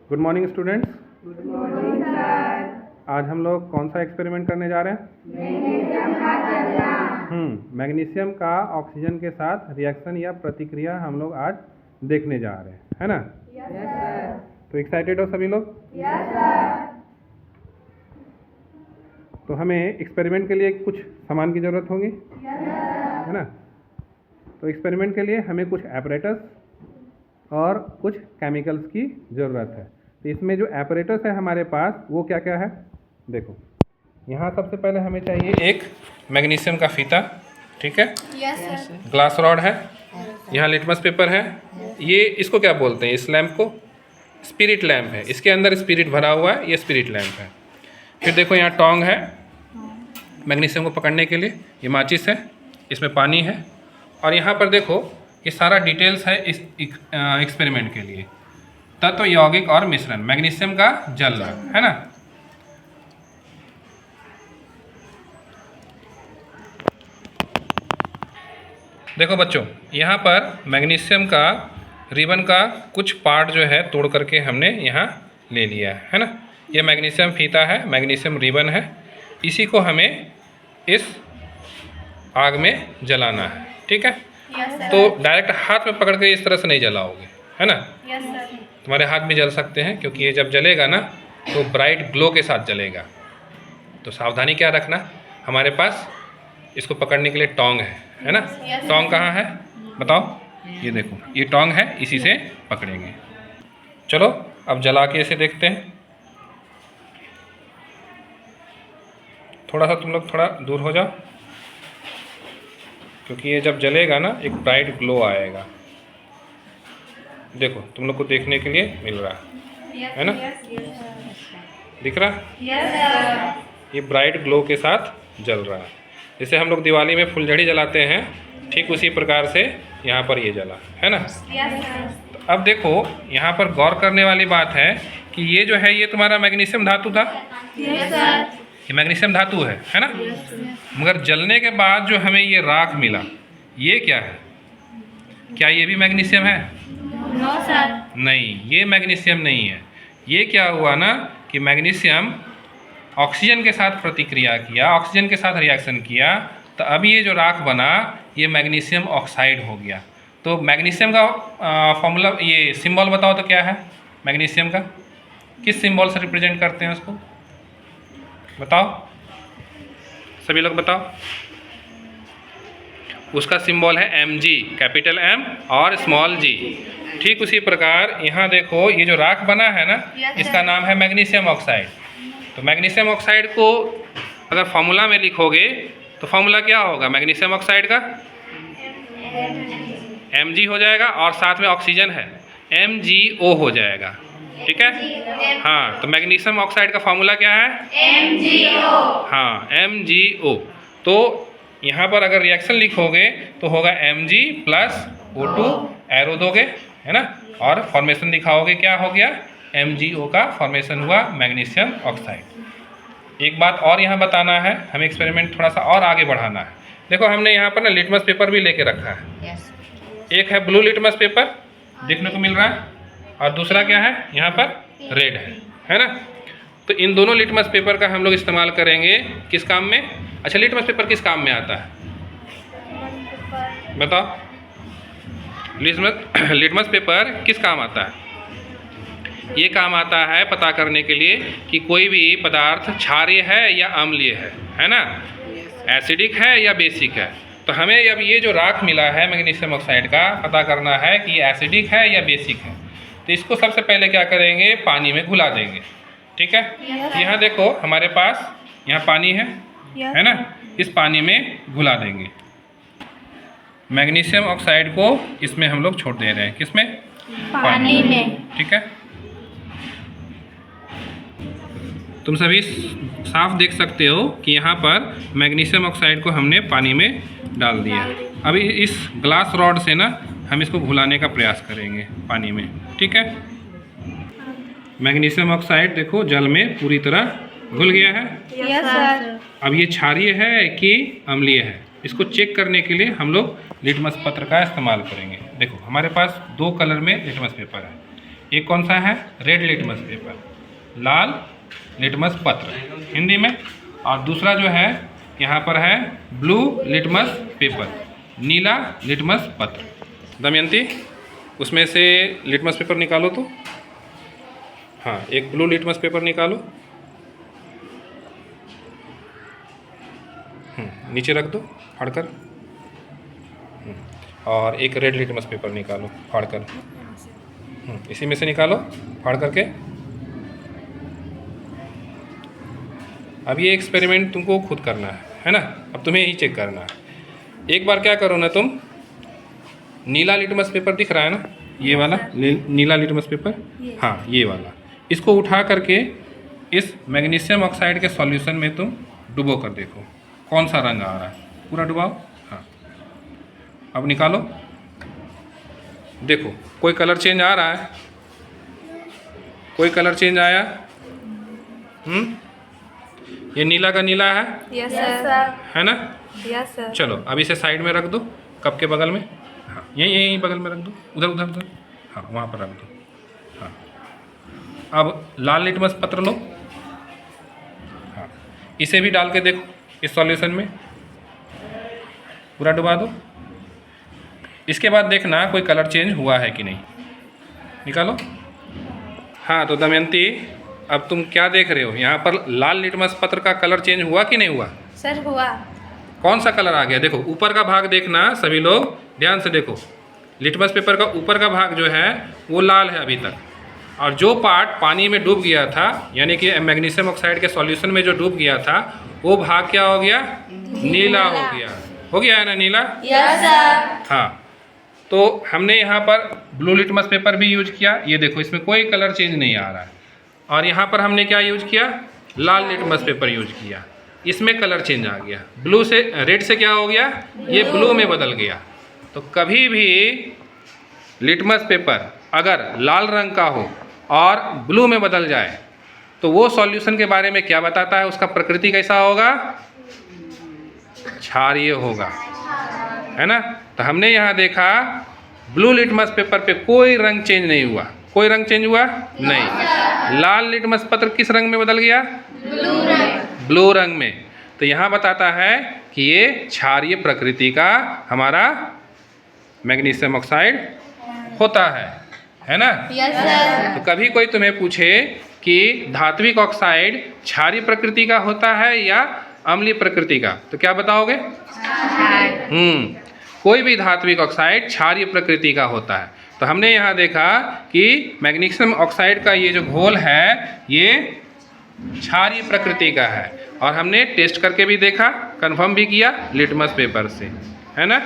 Good morning students. Good morning sir. आज हम लोग कौन सा एक्सपेरिमेंट करने जा रहे हैं? मैग्नीशियम का जलना। मैग्नीशियम का ऑक्सीजन के साथ रिएक्शन या प्रतिक्रिया हम लोग आज देखने जा रहे हैं, है ना? Yes sir. तो एक्साइटेड हो सभी लोग? Yes sir. तो हमें एक्सपेरिमेंट के लिए कुछ सामान की ज़रूरत होगी, यस सर। है ना? तो एक्सपेरिमेंट के लिए हमें कुछ एपरेटस और कुछ केमिकल्स की ज़रूरत है। तो इसमें जो एपरेटस है हमारे पास वो क्या क्या है देखो। यहाँ सबसे पहले हमें चाहिए एक मैग्नीशियम का फीता, ठीक है? Yes sir. ग्लास रॉड है, यहाँ लिटमस पेपर है। ये इसको क्या बोलते हैं, इस लैंप को? स्पिरिट लैंप है, इसके अंदर स्पिरिट भरा हुआ है, ये स्पिरिट लैंप है। फिर देखो यहाँ टोंग है मैग्नीशियम को पकड़ने के लिए, ये माचिस है, इसमें पानी है। और यहाँ पर देखो ये सारा डिटेल्स है इस एक्सपेरिमेंट के लिए। तत्व, यौगिक और मिश्रण, मैग्नीशियम का जलना, है ना? देखो बच्चों, यहाँ पर मैग्नीशियम का रिबन का कुछ पार्ट जो है तोड़ करके हमने यहाँ ले लिया है ना? ये मैग्नीशियम फीता है, मैग्नीशियम रिबन है। इसी को हमें इस आग में जलाना है, ठीक है? तो डायरेक्ट हाथ में पकड़ के इस तरह से नहीं जलाओगे, है ना? Yes sir. तुम्हारे हाथ भी जल सकते हैं, क्योंकि ये जब जलेगा ना तो ब्राइट ग्लो के साथ जलेगा। तो सावधानी क्या रखना, हमारे पास इसको पकड़ने के लिए टोंग है ना? टोंग कहाँ है बताओ? ये देखो, ये टोंग है, इसी से पकड़ेंगे। चलो अब जला के इसे देखते हैं। थोड़ा सा तुम लोग थोड़ा दूर हो जाओ, क्योंकि ये जब जलेगा ना एक ब्राइट ग्लो आएगा। देखो तुम लोग को देखने के लिए मिल रहा है ना? दिख रहा? Yes sir. ये ब्राइट ग्लो के साथ जल रहा है। जैसे हम लोग दिवाली में फुलझड़ी जलाते हैं, ठीक उसी प्रकार से यहाँ पर ये जला, है ना? Yes sir. तो अब देखो यहाँ पर गौर करने वाली बात है कि ये जो है ये तुम्हारा मैग्नीशियम धातु था, यस सर। ये मैग्नीशियम धातु है ना? मगर जलने के बाद जो हमें ये राख मिला, ये क्या है? क्या ये भी मैग्नीशियम है? No sir. नहीं, ये मैग्नीशियम नहीं है। ये क्या हुआ ना कि मैग्नीशियम ऑक्सीजन के साथ प्रतिक्रिया किया, ऑक्सीजन के साथ रिएक्शन किया, तो अब ये जो राख बना ये मैग्नीशियम ऑक्साइड हो गया। तो मैग्नीशियम का फॉर्मूला, ये सिंबल बताओ तो क्या है मैग्नीशियम का? किस सिंबल से रिप्रेजेंट करते हैं उसको बताओ, सभी लोग बताओ। उसका सिंबल है Mg, कैपिटल M और स्मॉल g। ठीक उसी प्रकार यहाँ देखो ये जो राख बना है ना, इसका नाम है मैग्नीशियम ऑक्साइड। तो मैग्नीशियम ऑक्साइड को अगर फॉर्मूला में लिखोगे तो फॉर्मूला क्या होगा मैग्नीशियम ऑक्साइड का? Mg हो जाएगा और साथ में ऑक्सीजन है MgO हो जाएगा, ठीक है? हाँ, तो मैग्नीशियम ऑक्साइड का फॉर्मूला क्या है? MgO। हाँ, MgO। तो यहाँ पर अगर रिएक्शन लिखोगे तो होगा Mg प्लस O2, एरो दोगे, है ना? और फॉर्मेशन दिखाओगे, क्या हो गया? MgO का फॉर्मेशन हुआ मैग्नीशियम ऑक्साइड। एक बात और यहाँ बताना है, हमें एक्सपेरिमेंट थोड़ा सा और आगे बढ़ाना है। देखो हमने यहाँ पर ना लिटमस पेपर भी लेके रखा है। एक है ब्लू लिटमस पेपर देखने को मिल रहा है, और दूसरा क्या है यहाँ पर? रेड है ना? तो इन दोनों लिटमस पेपर का हम लोग इस्तेमाल करेंगे किस काम में? अच्छा, लिटमस पेपर किस काम में आता है बताओ? लिटमस पेपर किस काम आता है? ये काम आता है पता करने के लिए कि कोई भी पदार्थ क्षारीय है या अम्लीय है ना? एसिडिक है या बेसिक है। तो हमें अब ये जो राख मिला है मैग्नीशियम ऑक्साइड का पता करना है कि एसिडिक है या बेसिक है। तो इसको सबसे पहले क्या करेंगे? पानी में घुला देंगे, ठीक है? यहाँ देखो हमारे पास यहाँ पानी है ना? इस पानी में घुला देंगे मैग्नीशियम ऑक्साइड को, इसमें हम लोग छोड़ दे रहे हैं। किसमें? पानी में, ठीक है? तुम सभी साफ देख सकते हो कि यहाँ पर मैग्नीशियम ऑक्साइड को हमने पानी में डाल दिया। अभी इस ग्लास रॉड से ना हम इसको घुलाने का प्रयास करेंगे पानी में, ठीक है? मैग्नीशियम ऑक्साइड देखो जल में पूरी तरह घुल गया है। Yes sir. अब ये क्षारीय है कि अम्लीय है, इसको चेक करने के लिए हम लोग लिटमस पत्र का इस्तेमाल करेंगे। देखो हमारे पास दो कलर में लिटमस पेपर है, एक कौन सा है? रेड लिटमस पेपर, लाल लिटमस पत्र हिंदी में, और दूसरा जो है यहाँ पर है ब्लू लिटमस पेपर, नीला लिटमस पत्र। दमयंती उसमें से लिटमस पेपर निकालो तो। हाँ, एक ब्लू लिटमस पेपर निकालो, नीचे रख दो फाड़कर, और एक रेड लिटमस पेपर निकालो फाड़कर, इसी में से निकालो फाड़ करके। अब ये एक्सपेरिमेंट तुमको खुद करना है ना, अब तुम्हें ही चेक करना है। एक बार क्या करो ना तुम, नीला लिटमस पेपर दिख रहा है ना, ये वाला नीला लिटमस पेपर, हाँ ये वाला, इसको उठा करके इस मैग्नीशियम ऑक्साइड के सॉल्यूशन में तुम डुबो कर देखो कौन सा रंग आ रहा है, पूरा डुबाओ। हाँ, अब निकालो, देखो कोई कलर चेंज आ रहा है, कोई कलर चेंज आया? ये नीला का नीला है, यस सर, है ना? Yes sir. चलो अब इसे साइड में रख दो, कप के बगल में, हाँ यहीं बगल में रख दो, उधर उधर उधर, हाँ वहाँ पर रख दो। हाँ, अब लाल लिटमस पत्र लो, हाँ इसे भी डाल के देखो इस सॉल्यूशन में, पूरा डुबा दो। इसके बाद देखना कोई कलर चेंज हुआ है कि नहीं, निकालो। हाँ तो दमयंती अब तुम क्या देख रहे हो, यहाँ पर लाल लिटमस पत्र का कलर चेंज हुआ कि नहीं हुआ? सर हुआ। कौन सा कलर आ गया? देखो ऊपर का भाग देखना, सभी लोग ध्यान से देखो, लिटमस पेपर का ऊपर का भाग जो है वो लाल है अभी तक, और जो पार्ट पानी में डूब गया था, यानी कि मैग्नीशियम ऑक्साइड के सॉल्यूशन में जो डूब गया था, वो भाग क्या हो गया? नीला हो गया है ना, नीला? Yes sir. हाँ, तो हमने यहाँ पर ब्लू लिटमस पेपर भी यूज किया, ये देखो इसमें कोई कलर चेंज नहीं आ रहा है, और यहाँ पर हमने क्या यूज किया? लाल लिटमस पेपर यूज किया, इसमें कलर चेंज आ गया, ब्लू से रेड से क्या हो गया? ये ब्लू में बदल गया। तो कभी भी लिटमस पेपर अगर लाल रंग का हो और ब्लू में बदल जाए तो वो सॉल्यूशन के बारे में क्या बताता है? उसका प्रकृति कैसा होगा? क्षारीय होगा, है ना? तो हमने यहाँ देखा ब्लू लिटमस पेपर पे कोई रंग चेंज नहीं हुआ, कोई रंग चेंज हुआ नहीं। लाल लिटमस पत्र किस रंग में बदल गया? ब्लू रंग में। तो यहाँ बताता है कि ये क्षारीय प्रकृति का हमारा मैग्नीशियम ऑक्साइड होता है ना? Yes sir. तो कभी कोई तुम्हें पूछे कि धात्विक ऑक्साइड क्षारीय प्रकृति का होता है या अम्लीय प्रकृति का, तो क्या बताओगे? कोई भी धात्विक ऑक्साइड क्षारीय प्रकृति का होता है। तो हमने यहाँ देखा कि मैग्नीशियम ऑक्साइड का ये जो घोल है ये क्षारीय प्रकृति का है, और हमने टेस्ट करके भी देखा, कंफर्म भी किया लिटमस पेपर से, है ना?